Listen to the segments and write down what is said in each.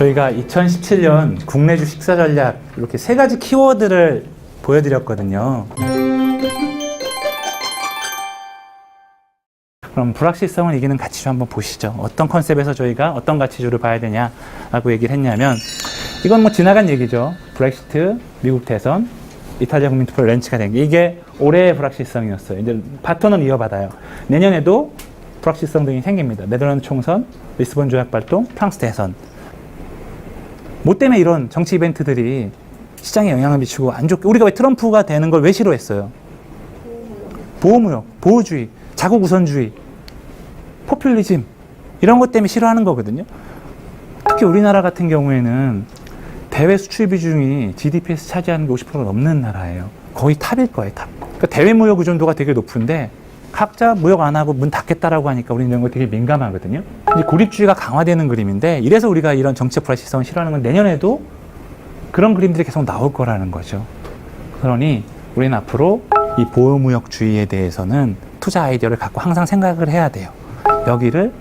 저희가 2017년 국내주 식사 전략 이렇게 세 가지 키워드를 보여드렸거든요. 그럼 불확실성을 이기는 가치주 한번 보시죠. 어떤 컨셉에서 저희가 어떤 가치주를 봐야 되냐라고 얘기를 했냐면, 이건 뭐 지나간 얘기죠. 브렉시트, 미국 대선, 이탈리아 국민투표 렌치가 된 게 이게 올해의 불확실성이었어요. 이제 바톤을 이어받아요. 내년에도 불확실성 등이 생깁니다. 네덜란드 총선, 리스본 조약 발동, 프랑스 대선. 뭐 때문에 이런 정치 이벤트들이 시장에 영향을 미치고 안 좋게, 우리가 왜 트럼프가 되는 걸 왜 싫어했어요? 보호무역, 보호주의, 자국 우선주의, 포퓰리즘, 이런 것 때문에 싫어하는 거거든요. 특히 우리나라 같은 경우에는 대외 수출 비중이 GDP에서 차지하는 게 50%가 넘는 나라예요. 거의 탑일 거예요, 탑. 그러니까 대외 무역 의존도가 되게 높은데 각자 무역 안 하고 문 닫겠다라고 하니까 우리는 이런 거 되게 민감하거든요. 이제 고립주의가 강화되는 그림인데, 이래서 우리가 이런 정치적 불확실성을 싫어하는 건 내년에도 그런 그림들이 계속 나올 거라는 거죠. 그러니 우리는 앞으로 이 보호무역주의에 대해서는 투자 아이디어를 갖고 항상 생각을 해야 돼요. 여기를,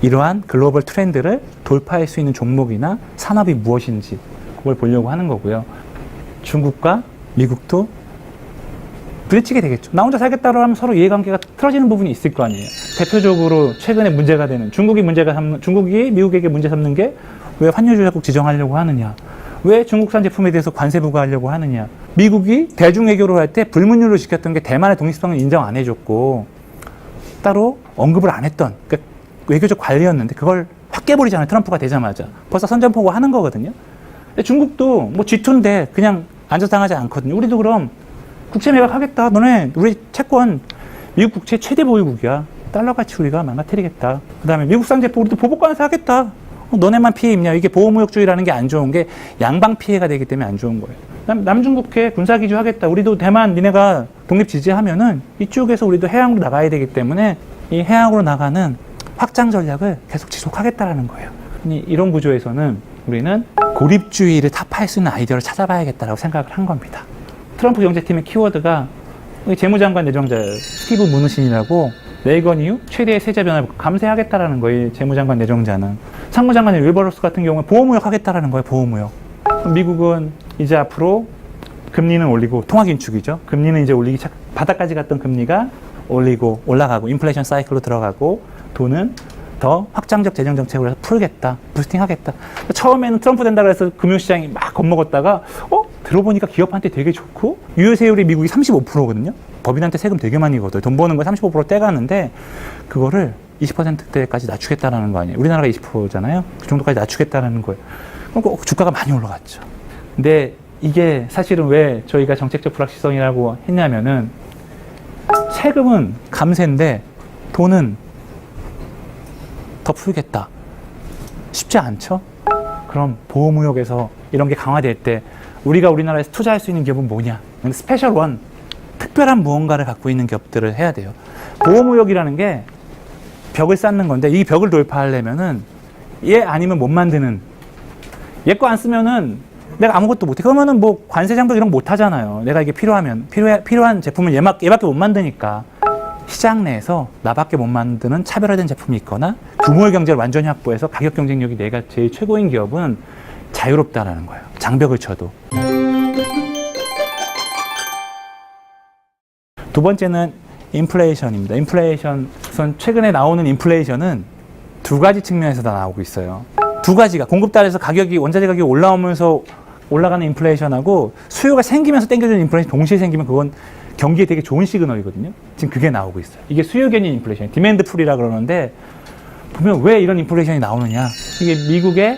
이러한 글로벌 트렌드를 돌파할 수 있는 종목이나 산업이 무엇인지 그걸 보려고 하는 거고요. 중국과 미국도 부딪히게 되겠죠. 나 혼자 살겠다고 하면 서로 이해관계가 틀어지는 부분이 있을 거 아니에요. 대표적으로 최근에 문제가 되는, 중국이 미국에게 문제 삼는 게 왜 환율조약국 지정하려고 하느냐, 왜 중국산 제품에 대해서 관세 부과하려고 하느냐, 미국이 대중외교를 할 때 불문율로 지켰던 게 대만의 독립성을 인정 안 해줬고 따로 언급을 안 했던, 그러니까 외교적 관리였는데 그걸 확 깨버리잖아요. 트럼프가 되자마자 벌써 선전포고 하는 거거든요. 근데 중국도 뭐 G2인데 그냥 안전당하지 않거든요. 우리도 그럼 국채 매각하겠다. 너네 우리 채권 미국 국채 최대 보유국이야. 달러 가치 우리가 망가뜨리겠다. 그 다음에 미국산 제품 우리도 보복관세 하겠다. 너네만 피해 입냐. 이게 보호무역주의라는 게 안 좋은 게 양방 피해가 되기 때문에 안 좋은 거예요. 남중국해 군사기주 하겠다. 우리도 대만 니네가 독립 지지하면은 이쪽에서 우리도 해양으로 나가야 되기 때문에 이 해양으로 나가는 확장 전략을 계속 지속하겠다라는 거예요. 이런 구조에서는 우리는 고립주의를 타파할 수 있는 아이디어를 찾아봐야겠다라고 생각을 한 겁니다. 트럼프 경제팀의 키워드가 재무장관 내정자예요. 스티브 무누신이라고, 레이건 이후 최대의 세제 변화를 감세하겠다라는 거예요. 재무장관 내정자는. 상무장관의 윌버로스 같은 경우는 보호무역 하겠다라는 거예요. 보호무역. 미국은 이제 앞으로 금리는 올리고, 통화긴축이죠. 금리는 이제 올리기 바닥까지 갔던 금리가 올리고 올라가고 인플레이션 사이클로 들어가고, 돈은 더 확장적 재정 정책으로 해서 풀겠다, 부스팅하겠다. 처음에는 트럼프 된다 그래서 금융시장이 막 겁먹었다가 들어보니까 기업한테 되게 좋고, 유효세율이 미국이 35%거든요. 법인한테 세금 되게 많이 걷어요. 돈 버는 거 35% 떼가는데 그거를 20%대까지 낮추겠다라는 거 아니에요. 우리나라가 20%잖아요. 그 정도까지 낮추겠다라는 거예요. 그러니까 주가가 많이 올라갔죠. 근데 이게 사실은 왜 저희가 정책적 불확실성이라고 했냐면은, 세금은 감세인데 돈은 더 풀겠다. 쉽지 않죠? 그럼 보호무역에서 이런 게 강화될 때 우리가 우리나라에서 투자할 수 있는 기업은 뭐냐? 스페셜 원, 특별한 무언가를 갖고 있는 기업들을 해야 돼요. 보호무역이라는 게 벽을 쌓는 건데, 이 벽을 돌파하려면은 얘 아니면 못 만드는, 얘 거 안 쓰면은 내가 아무것도 못해. 그러면은 뭐 관세 장벽 이런 거 못 하잖아요. 내가 이게 필요한 제품을 얘밖에 못 만드니까. 시장 내에서 나밖에 못 만드는 차별화된 제품이 있거나 규모의 경제를 완전히 확보해서 가격 경쟁력이 내가 제일 최고인 기업은 자유롭다라는 거예요. 장벽을 쳐도. 두 번째는 인플레이션입니다. 인플레이션, 우선 최근에 나오는 인플레이션은 두 가지 측면에서 다 나오고 있어요. 두 가지가, 공급달에서 원자재 가격이 올라오면서 올라가는 인플레이션하고 수요가 생기면서 땡겨주는 인플레이션 동시에 생기면 그건 경기에 되게 좋은 시그널이거든요. 지금 그게 나오고 있어요. 이게 수요 견인 인플레이션, 디맨드 풀이라 그러는데, 보면 왜 이런 인플레이션이 나오느냐. 이게 미국의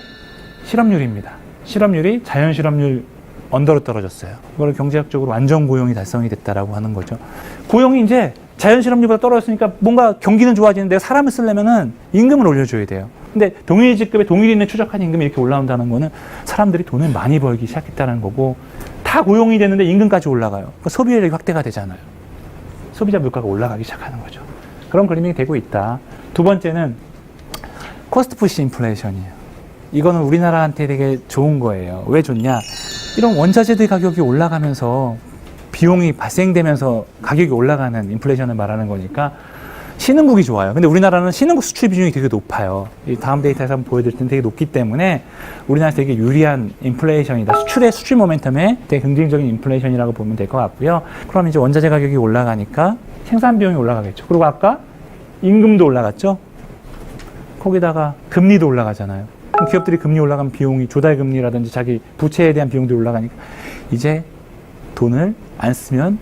실업률입니다. 실업률이 자연 실업률 언더로 떨어졌어요. 이걸 경제학적으로 완전 고용이 달성이 됐다라고 하는 거죠. 고용이 이제 자연 실업률보다 떨어졌으니까 뭔가 경기는 좋아지는데 사람을 쓰려면은 임금을 올려줘야 돼요. 근데 동일 직급에 동일 인에 추적한 임금이 이렇게 올라온다는 거는 사람들이 돈을 많이 벌기 시작했다는 거고, 다 고용이 되는데 임금까지 올라가요. 그러니까 소비력이 확대가 되잖아요. 소비자 물가가 올라가기 시작하는 거죠. 그런 그림이 되고 있다. 두 번째는 코스트 푸시 인플레이션이에요. 이거는 우리나라한테 되게 좋은 거예요. 왜 좋냐? 이런 원자재들 가격이 올라가면서 비용이 발생되면서 가격이 올라가는 인플레이션을 말하는 거니까, 신흥국이 좋아요. 근데 우리나라는 신흥국 수출 비중이 되게 높아요. 이 다음 데이터에서 한번 보여드릴 텐데 되게 높기 때문에 우리나라에서 되게 유리한 인플레이션이다. 수출 모멘텀에 되게 긍정적인 인플레이션이라고 보면 될 것 같고요. 그럼 이제 원자재 가격이 올라가니까 생산 비용이 올라가겠죠. 그리고 아까 임금도 올라갔죠. 거기다가 금리도 올라가잖아요. 그럼 기업들이 금리 올라가면 비용이 조달 금리라든지 자기 부채에 대한 비용도 올라가니까 이제 돈을 안 쓰면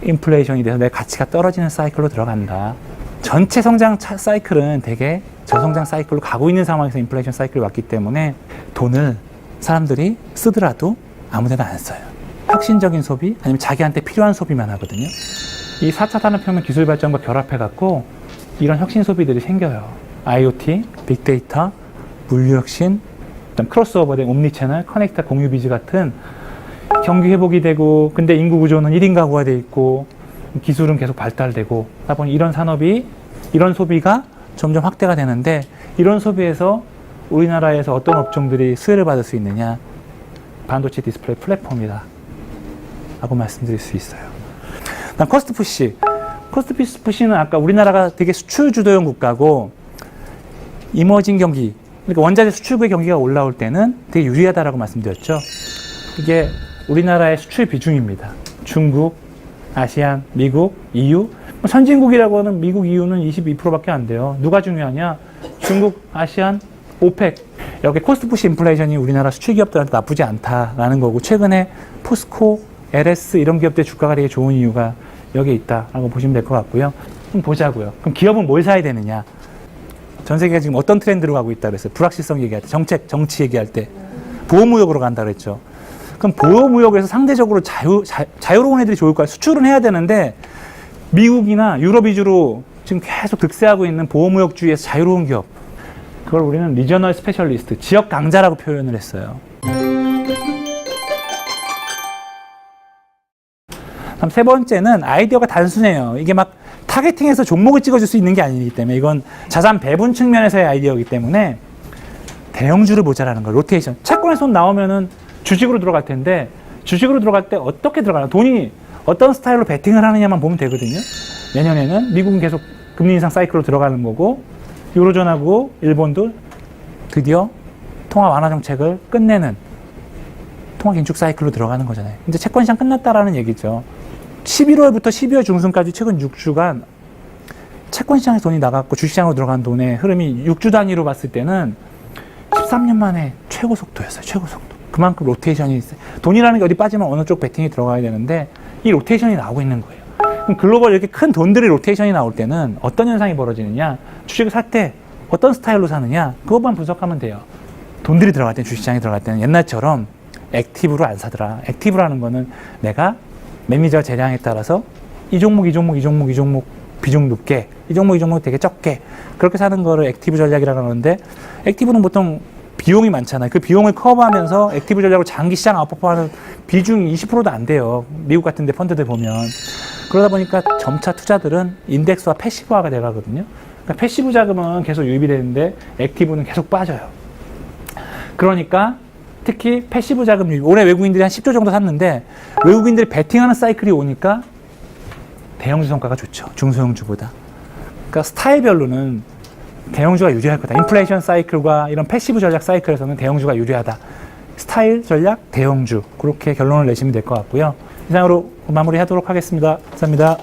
인플레이션이 돼서 내 가치가 떨어지는 사이클로 들어간다. 전체 성장 사이클은 되게 저성장 사이클로 가고 있는 상황에서 인플레이션 사이클이 왔기 때문에 돈을 사람들이 쓰더라도 아무 데나 안 써요. 혁신적인 소비 아니면 자기한테 필요한 소비만 하거든요. 이 4차 산업혁명 기술 발전과 결합해갖고 이런 혁신 소비들이 생겨요. IoT, 빅데이터, 물류혁신, 크로스오버된 옴니채널, 커넥터 공유비즈 같은 경기 회복이 되고 근데 인구 구조는 1인 가구가 돼 있고 기술은 계속 발달되고 하다 보니 이런 산업이 이런 소비가 점점 확대가 되는데 이런 소비에서 우리나라에서 어떤 업종들이 수혜를 받을 수 있느냐 반도체 디스플레이 플랫폼이다 라고 말씀드릴 수 있어요. 그다음 코스트 푸시. 코스트 푸시는 아까 우리나라가 되게 수출 주도형 국가고 이머징 경기 그러니까 원자재 수출구의 경기가 올라올 때는 되게 유리하다라고 말씀드렸죠. 이게 우리나라의 수출 비중입니다. 중국, 아시안, 미국, EU. 선진국이라고 하는 미국, EU는 22%밖에 안 돼요. 누가 중요하냐? 중국, 아시안, 오펙. 여기 코스트 푸시 인플레이션이 우리나라 수출 기업들한테 나쁘지 않다라는 거고 최근에 포스코, LS 이런 기업들 주가가 되게 좋은 이유가 여기에 있다라고 보시면 될 것 같고요. 그럼 보자고요. 그럼 기업은 뭘 사야 되느냐? 전 세계가 지금 어떤 트렌드로 가고 있다 그랬어요? 불확실성 얘기할 때, 정치 얘기할 때. 보호무역으로 간다 그랬죠. 그럼 보호무역에서 상대적으로 자유로운 애들이 좋을까요? 수출은 해야 되는데 미국이나 유럽 위주로 지금 계속 득세하고 있는 보호무역주의에서 자유로운 기업. 그걸 우리는 리저널 스페셜리스트, 지역 강자라고 표현을 했어요. 다음 세 번째는 아이디어가 단순해요. 이게 막 타겟팅해서 종목을 찍어줄 수 있는 게 아니기 때문에 이건 자산 배분 측면에서의 아이디어이기 때문에 대형주를 보자라는 거예요. 로테이션. 채권에 손 나오면은 주식으로 들어갈 텐데 주식으로 들어갈 때 어떻게 들어가나 돈이 어떤 스타일로 베팅을 하느냐만 보면 되거든요. 내년에는 미국은 계속 금리 인상 사이클로 들어가는 거고 유로존하고 일본도 드디어 통화 완화 정책을 끝내는 통화 긴축 사이클로 들어가는 거잖아요. 이제 채권 시장 끝났다라는 얘기죠. 11월부터 12월 중순까지 최근 6주간 채권 시장에 돈이 나갔고 주식시장으로 들어간 돈의 흐름이 6주 단위로 봤을 때는 13년 만에 최고 속도였어요. 최고 속도. 그만큼 로테이션이 있어요. 돈이라는 게 어디 빠지면 어느 쪽 베팅이 들어가야 되는데 이 로테이션이 나오고 있는 거예요. 그럼 글로벌 이렇게 큰 돈들의 로테이션이 나올 때는 어떤 현상이 벌어지느냐? 주식을 살 때 어떤 스타일로 사느냐? 그것만 분석하면 돼요. 돈들이 들어갈 때 주식시장에 들어갈 때는 옛날처럼 액티브로 안 사더라. 액티브라는 거는 내가 매니저 재량에 따라서 이 종목 비중 높게 이 종목 되게 적게 그렇게 사는 거를 액티브 전략이라고 하는데 액티브는 보통 비용이 많잖아요. 그 비용을 커버하면서 액티브 전략으로 장기 시장 아웃퍼포하는 비중이 20%도 안 돼요. 미국 같은 데 펀드들 보면. 그러다 보니까 점차 투자들은 인덱스와 패시브화가 돼가거든요. 그러니까 패시브 자금은 계속 유입이 되는데 액티브는 계속 빠져요. 그러니까 특히 패시브 자금 유입. 올해 외국인들이 한 10조 정도 샀는데 외국인들이 베팅하는 사이클이 오니까 대형주 성과가 좋죠. 중소형주보다. 그러니까 스타일별로는 대형주가 유리할 거다. 인플레이션 사이클과 이런 패시브 전략 사이클에서는 대형주가 유리하다. 스타일 전략 대형주. 그렇게 결론을 내시면 될 것 같고요. 이상으로 마무리하도록 하겠습니다. 감사합니다.